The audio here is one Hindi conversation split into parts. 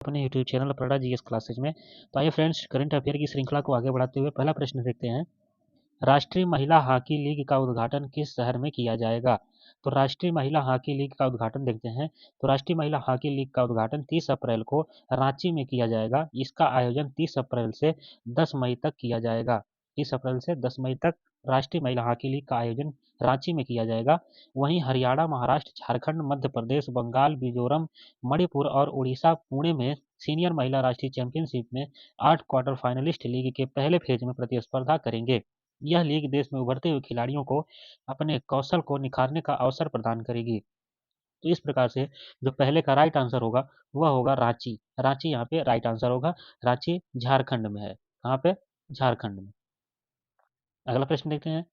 अपने यूट्यूब चैनल पढ़ा जीएस क्लासेज में। तो आइए फ्रेंड्स, करंट अफेयर की श्रृंखला को आगे बढ़ाते हुए पहला प्रश्न देखते हैं। राष्ट्रीय महिला हॉकी लीग का उद्घाटन किस शहर में किया जाएगा? तो राष्ट्रीय महिला हॉकी लीग का उद्घाटन देखते हैं। तो राष्ट्रीय महिला हॉकी लीग का उद्घाटन 30 अप्रैल को रांची में किया जाएगा। इसका आयोजन 30 अप्रैल से 10 मई तक किया जाएगा। 30 अप्रैल से 10 मई तक राष्ट्रीय महिला हॉकी लीग का आयोजन रांची में किया जाएगा। वहीं हरियाणा, महाराष्ट्र, झारखंड, मध्य प्रदेश, बंगाल, मिजोरम, मणिपुर और उड़ीसा पुणे में सीनियर महिला राष्ट्रीय चैंपियनशिप में 8 क्वार्टर फाइनलिस्ट लीग के पहले फेज में प्रतिस्पर्धा करेंगे। यह लीग देश में उभरते हुए खिलाड़ियों को अपने कौशल को निखारने का अवसर प्रदान करेगी। तो इस प्रकार से जो पहले का राइट आंसर होगा वह होगा रांची। रांची यहाँ पे राइट आंसर होगा। रांची झारखंड में है। कहाँ पे? झारखंड में। अगला प्रश्न देखते हैं।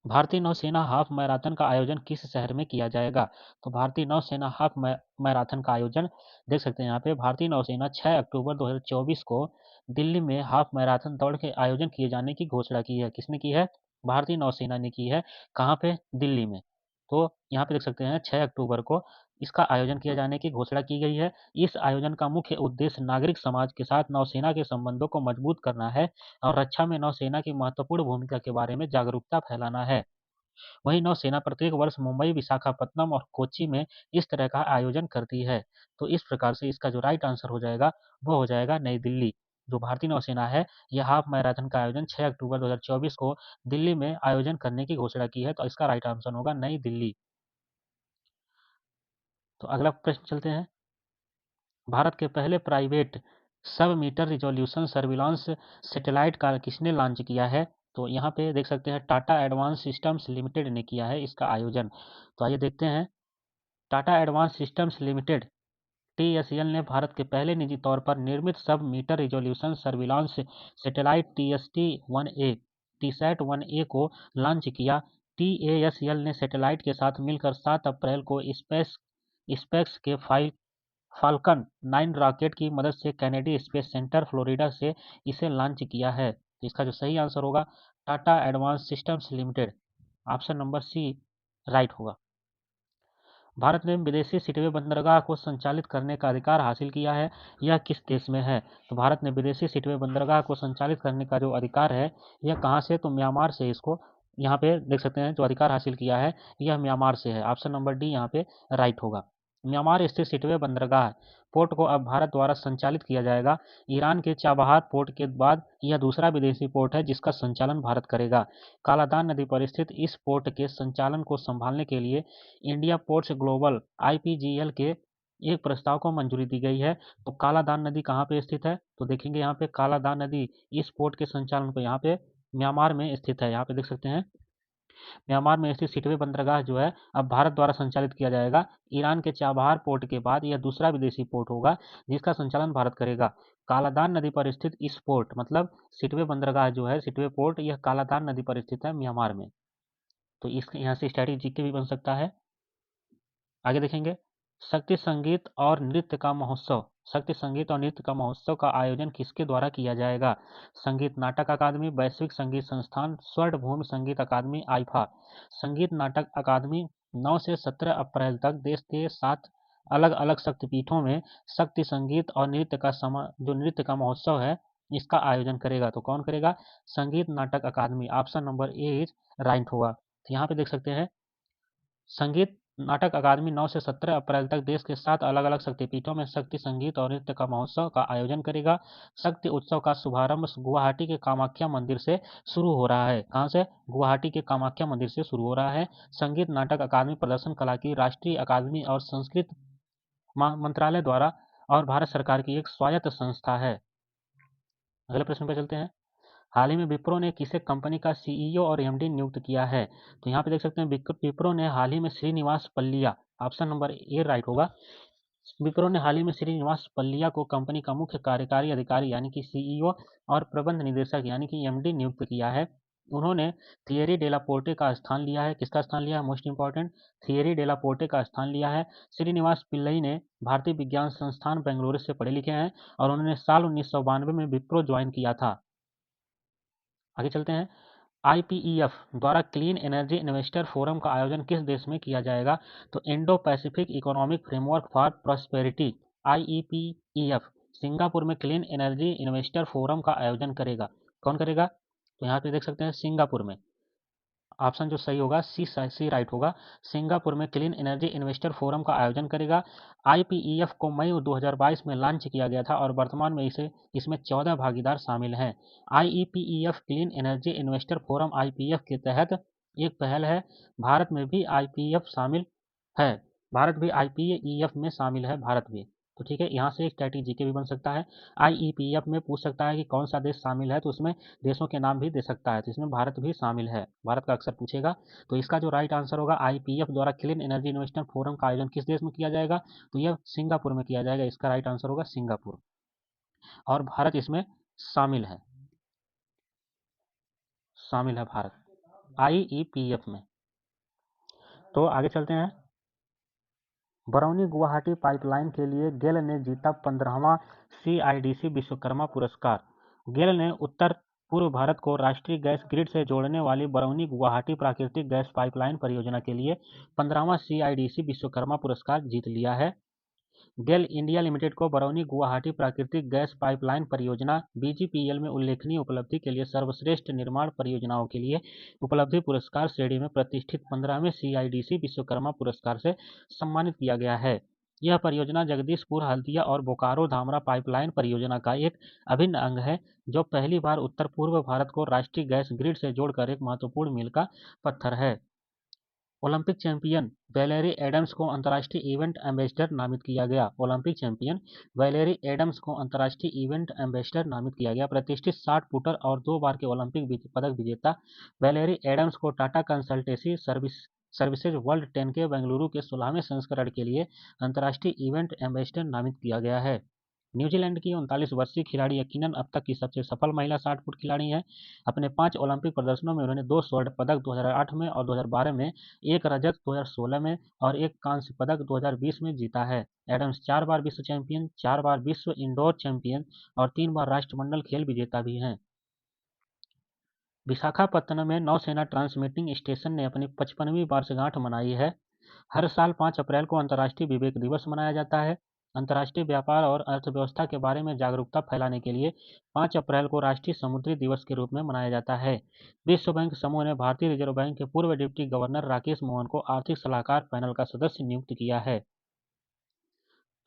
भारतीय नौसेना हाफ मैराथन का आयोजन किस शहर में किया जाएगा? तो भारतीय नौसेना हाफ मैराथन का आयोजन देख सकते हैं यहाँ पे। भारतीय नौसेना 6 अक्टूबर 2024 को दिल्ली में हाफ मैराथन दौड़ के आयोजन किए जाने की घोषणा की है। किसने की है? भारतीय नौसेना ने की है। कहाँ पे? दिल्ली में। तो यहाँ पे देख सकते हैं 6 अक्टूबर को इसका आयोजन किए जाने की घोषणा की गई है। इस आयोजन का मुख्य उद्देश्य नागरिक समाज के साथ नौसेना के संबंधों को मजबूत करना है और रक्षा में नौसेना की महत्वपूर्ण भूमिका के बारे में जागरूकता फैलाना है। वहीं नौसेना प्रत्येक वर्ष मुंबई, विशाखापत्तनम और कोच्चि में इस तरह का आयोजन करती है। तो इस प्रकार से इसका जो राइट आंसर हो जाएगा वो हो जाएगा नई दिल्ली। जो भारतीय नौसेना है यह हाफ मैराथन का आयोजन 6 अक्टूबर 2024 को दिल्ली में आयोजन करने की घोषणा की है। तो इसका राइट आंसर होगा नई दिल्ली। तो अगला प्रश्न चलते हैं। भारत के पहले प्राइवेट सब मीटर रिजोल्यूशन सर्विलांस सैटेलाइट का किसने लॉन्च किया है? तो यहाँ पे देख सकते हैं टाटा एडवांस सिस्टम्स लिमिटेड ने किया है इसका आयोजन। तो आइए देखते हैं। Tata advance systems limited TSL ने भारत के पहले निजी तौर पर निर्मित sub meter resolution surveillance satellite TSAT 1A को लॉन्च किया। टीएसएल ने सैटेलाइट के साथ मिलकर 7 अप्रैल को स्पेस के फाल्कन 9 रॉकेट की मदद से कैनेडी स्पेस सेंटर फ्लोरिडा से इसे लॉन्च किया है। तो इसका जो सही आंसर होगा Tata advance systems Limited, option number C right होगा। भारत ने विदेशी सिटवे बंदरगाह को संचालित करने का अधिकार हासिल किया है। यह किस देश में है? तो भारत ने विदेशी सिटवे बंदरगाह को संचालित करने का जो अधिकार है यह कहाँ से? तो म्यांमार से इसको यहाँ पे देख सकते हैं जो अधिकार हासिल किया है यह म्यांमार से है। ऑप्शन नंबर डी यहाँ पे राइट होगा। म्यांमार स्थित सिटवे बंदरगाह पोर्ट को अब भारत द्वारा संचालित किया जाएगा। ईरान के चाबहार पोर्ट के बाद यह दूसरा विदेशी पोर्ट है जिसका संचालन भारत करेगा। कालादान नदी पर स्थित इस पोर्ट के संचालन को संभालने के लिए इंडिया पोर्ट्स ग्लोबल आईपीजीएल के एक प्रस्ताव को मंजूरी दी गई है। तो कालादान नदी कहाँ पे स्थित है? तो देखेंगे यहाँ पे कालादान नदी इस पोर्ट के संचालन को यहाँ पे म्यांमार में स्थित है। यहाँ पे देख सकते हैं म्यांमार में स्थित सिटवे बंदरगाह जो है अब भारत द्वारा संचालित किया जाएगा। ईरान के चाबहार पोर्ट के बाद यह दूसरा विदेशी पोर्ट होगा जिसका संचालन भारत करेगा। कालादान नदी पर स्थित इस पोर्ट मतलब सिटवे बंदरगाह जो है सिटवे पोर्ट यह कालादान नदी पर स्थित है म्यांमार में। तो इस यहाँ से स्टैटिक जीके भी बन सकता है। आगे देखेंगे। शक्ति संगीत और नृत्य का महोत्सव शक्ति संगीत और नृत्य का महोत्सव का आयोजन किसके द्वारा किया जाएगा? संगीत नाटक अकादमी, वैश्विक संगीत संस्थान, स्वर्ण भूमि संगीत अकादमी, आईफा। संगीत नाटक अकादमी 9 से 17 अप्रैल तक देश के 7 अलग अलग शक्तिपीठों में शक्ति संगीत और नृत्य का महोत्सव है इसका आयोजन करेगा। तो कौन करेगा? Sangeet Natak Akademi, option number A is right होगा। तो यहाँ पे देख सकते हैं संगीत नाटक अकादमी 9 से 17 अप्रैल तक देश के 7 अलग अलग शक्तिपीठों में शक्ति संगीत और नृत्य का महोत्सव का आयोजन करेगा। शक्ति उत्सव का शुभारंभ गुवाहाटी के कामाख्या मंदिर से शुरू हो रहा है। कहाँ से? गुवाहाटी के कामाख्या मंदिर से शुरू हो रहा है। संगीत नाटक अकादमी प्रदर्शन कला की राष्ट्रीय अकादमी और संस्कृत मंत्रालय द्वारा और भारत सरकार की एक स्वायत्त संस्था है। अगले प्रश्न पर चलते हैं। हाल ही में विप्रो ने किसे कंपनी का सीईओ और एमडी नियुक्त किया है? तो यहाँ पे देख सकते हैं विप्रो ने हाल ही में Srinivas Pallia, option number A right होगा। विप्रो ने हाल ही में श्रीनिवास पल्लिया को कंपनी का मुख्य कार्यकारी अधिकारी यानी कि सीईओ और प्रबंध निदेशक यानी कि एमडी नियुक्त किया है। उन्होंने थियरी डेला पोर्टे का स्थान लिया है। किसका स्थान लिया है? मोस्ट इंपॉर्टेंट, थियरी डेला पोर्टे का स्थान लिया है। श्रीनिवास पिल्लई ने भारतीय विज्ञान संस्थान बेंगलुरु से पढ़े लिखे हैं और उन्होंने साल 1992 में विप्रो ज्वाइन किया था। आगे चलते हैं। IPEF द्वारा क्लीन एनर्जी इन्वेस्टर फोरम का आयोजन किस देश में किया जाएगा? तो Indo Pacific economic framework for prosperity IEPEF Singapore में क्लीन एनर्जी इन्वेस्टर फोरम का आयोजन करेगा। कौन करेगा? तो यहाँ पे देख सकते हैं सिंगापुर में। ऑप्शन जो सही होगा सी राइट होगा। सिंगापुर में क्लीन एनर्जी इन्वेस्टर फोरम का आयोजन करेगा। IPEF को मई 2022 में लॉन्च किया गया था और वर्तमान में इसमें 14 भागीदार शामिल हैं। IEPEF clean energy investor forum IPEF के तहत एक पहल है। भारत में भी IPEF शामिल है। भारत भी IPEF में शामिल है, भारत भी। तो ठीक है, यहाँ से एक स्ट्रैटेजी के भी बन सकता है। IEPF में पूछ सकता है कि कौन सा देश शामिल है, तो उसमें देशों के नाम भी दे सकता है, तो इसमें भारत भी शामिल है। भारत का अक्सर पूछेगा। तो इसका जो राइट आंसर होगा, IPEF द्वारा क्लीन एनर्जी इन्वेस्टमेंट फोरम का आयोजन किस देश में किया जाएगा? तो यह सिंगापुर में किया जाएगा। इसका राइट आंसर होगा सिंगापुर, और भारत इसमें शामिल है। शामिल है भारत IEPF में। तो आगे चलते हैं। बरौनी गुवाहाटी पाइपलाइन के लिए गेल ने जीता 15वां CIDC विश्वकर्मा पुरस्कार। गेल ने उत्तर पूर्व भारत को राष्ट्रीय गैस ग्रिड से जोड़ने वाली बरौनी गुवाहाटी प्राकृतिक गैस पाइपलाइन परियोजना के लिए 15वां CIDC विश्वकर्मा पुरस्कार जीत लिया है। गेल इंडिया लिमिटेड को बरौनी गुवाहाटी प्राकृतिक गैस पाइपलाइन परियोजना BGPL में उल्लेखनीय उपलब्धि के लिए सर्वश्रेष्ठ निर्माण परियोजनाओं के लिए उपलब्धि पुरस्कार श्रेणी में प्रतिष्ठित 15वें CIDC विश्वकर्मा पुरस्कार से सम्मानित किया गया है। यह परियोजना जगदीशपुर हल्दिया और बोकारो धामरा पाइपलाइन परियोजना का एक अभिन्न अंग है, जो पहली बार उत्तर पूर्व भारत को राष्ट्रीय गैस ग्रिड से जोड़कर एक महत्वपूर्ण मील का पत्थर है। ओलंपिक चैंपियन वैलेरी एडम्स को अंतर्राष्ट्रीय इवेंट एम्बेसडर नामित किया गया। ओलंपिक चैंपियन वैलेरी एडम्स को अंतर्राष्ट्रीय इवेंट एम्बेसडर नामित किया गया। प्रतिष्ठित 60 फुटर और 2 बार के ओलंपिक पदक विजेता वैलेरी एडम्स को टाटा कंसल्टेंसी सर्विसेज वर्ल्ड 10 के बेंगलुरु के 16वें संस्करण के लिए अंतर्राष्ट्रीय इवेंट एम्बेसडर नामित किया गया है। न्यूजीलैंड की 39 वर्षीय खिलाड़ी यकीनन अब तक की सबसे सफल महिला 60 फुट खिलाड़ी हैं। अपने 5 ओलंपिक प्रदर्शनों में उन्होंने 2 स्वर्ण पदक 2008 में और 2012 में, 1 रजत 2016 में और 1 कांस्य पदक 2020 में जीता है। एडम्स 4 बार विश्व चैंपियन, 4 बार विश्व इंडोर चैंपियन और 3 बार राष्ट्रमंडल खेल विजेता भी हैं। विशाखापत्तनम में नौसेना ट्रांसमिटिंग स्टेशन ने अपनी 55वीं वर्षगांठ मनाई है। हर साल 5 अप्रैल को अंतर्राष्ट्रीय विवेक दिवस मनाया जाता है। अंतर्राष्ट्रीय व्यापार और अर्थव्यवस्था के बारे में जागरूकता फैलाने के लिए 5 अप्रैल को राष्ट्रीय समुद्री दिवस के रूप में मनाया जाता है। विश्व बैंक समूह ने भारतीय रिजर्व बैंक के पूर्व डिप्टी गवर्नर राकेश मोहन को आर्थिक सलाहकार पैनल का सदस्य नियुक्त किया है।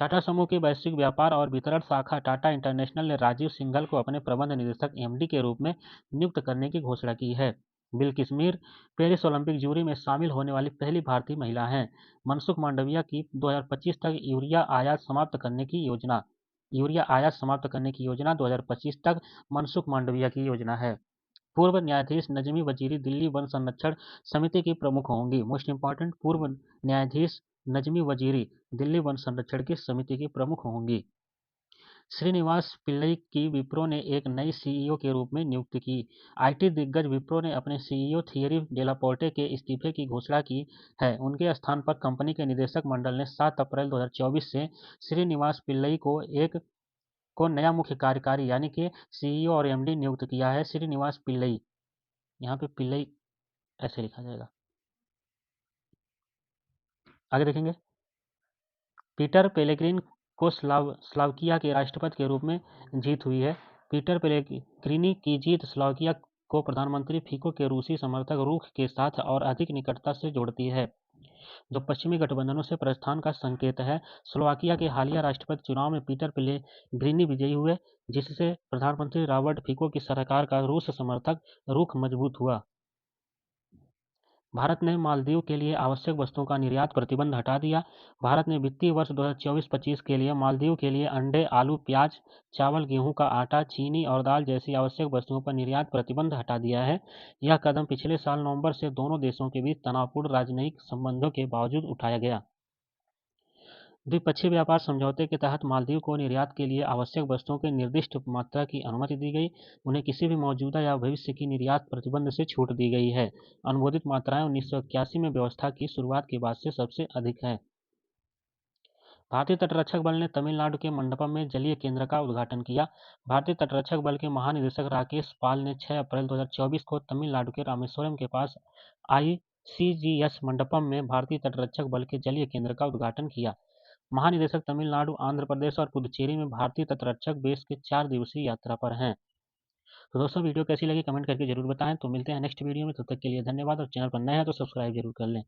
टाटा समूह की वैश्विक व्यापार और वितरण शाखा टाटा इंटरनेशनल ने राजीव सिंघल को अपने प्रबंध निदेशक MD के रूप में नियुक्त करने की घोषणा की है। Bilkis Mir Paris Olympic jury में शामिल होने वाली पहली भारतीय महिला हैं। मनसुख मांडविया की 2025 तक यूरिया आयात समाप्त करने की योजना 2025 तक मनसुख मांडविया की योजना है। पूर्व न्यायाधीश नजमी वजीरी दिल्ली वन संरक्षण समिति की प्रमुख होंगी। मोस्ट इंपॉर्टेंट, पूर्व न्यायाधीश नजमी वजीरी दिल्ली वन संरक्षण की समिति की प्रमुख होंगी। श्रीनिवास पिल्लई की विप्रो ने एक नई CEO के रूप में नियुक्ति की। IT दिग्गज विप्रो ने अपने CEO थियरी डेलापोर्टे के इस्तीफे की घोषणा की है। उनके स्थान पर कंपनी के निदेशक मंडल ने 7 अप्रैल 2024 से श्रीनिवास पिल्लई को नया मुख्य कार्यकारी यानी कि CEO और MD नियुक्त किया है। श्रीनिवास पिल्लई, यहाँ पे पिल्लई ऐसे लिखा जाएगा। आगे देखेंगे। पीटर पेलेग्रिन को स्लोवाकिया के राष्ट्रपति के रूप में जीत हुई है। पीटर पेलेग्रिनी की जीत स्लोवाकिया को प्रधानमंत्री फिको के रूसी समर्थक रुख के साथ और अधिक निकटता से जोड़ती है, जो पश्चिमी गठबंधनों से प्रस्थान का संकेत है। स्लोवाकिया के हालिया राष्ट्रपति चुनाव में पीटर पेलेग्रिनी विजयी हुए, जिससे प्रधानमंत्री रॉबर्ट फिको की सरकार का रूस समर्थक रुख मजबूत हुआ। भारत ने मालदीव के लिए आवश्यक वस्तुओं का निर्यात प्रतिबंध हटा दिया। भारत ने वित्तीय वर्ष 2024-25 के लिए मालदीव के लिए अंडे, आलू, प्याज, चावल, गेहूं का आटा, चीनी और दाल जैसी आवश्यक वस्तुओं पर निर्यात प्रतिबंध हटा दिया है। यह कदम पिछले साल नवंबर से दोनों देशों के बीच तनावपूर्ण राजनयिक संबंधों के बावजूद उठाया गया। द्विपक्षीय व्यापार समझौते के तहत मालदीव को निर्यात के लिए आवश्यक वस्तुओं की निर्दिष्ट मात्रा की अनुमति दी गई। उन्हें किसी भी मौजूदा या भविष्य की निर्यात प्रतिबंध से छूट दी गई है। अनुमोदित मात्राएं 1981 में व्यवस्था की शुरुआत के बाद से सबसे अधिक है। भारतीय तटरक्षक बल ने तमिलनाडु के मंडपम में जलीय केंद्र का उद्घाटन किया। भारतीय तटरक्षक बल के महानिदेशक राकेश पाल ने 6 अप्रैल 2024 को तमिलनाडु के रामेश्वरम के पास ICGS मंडपम में भारतीय तटरक्षक बल के जलीय केंद्र का उद्घाटन किया। महानिदेशक तमिलनाडु, आंध्र प्रदेश और पुदुचेरी में भारतीय तटरक्षक बेस के 4 दिवसीय यात्रा पर हैं। तो दोस्तों, वीडियो कैसी लगी कमेंट करके जरूर बताएं। तो मिलते हैं नेक्स्ट वीडियो में, तब तक के लिए धन्यवाद और चैनल पर नए हैं तो सब्सक्राइब जरूर कर लें।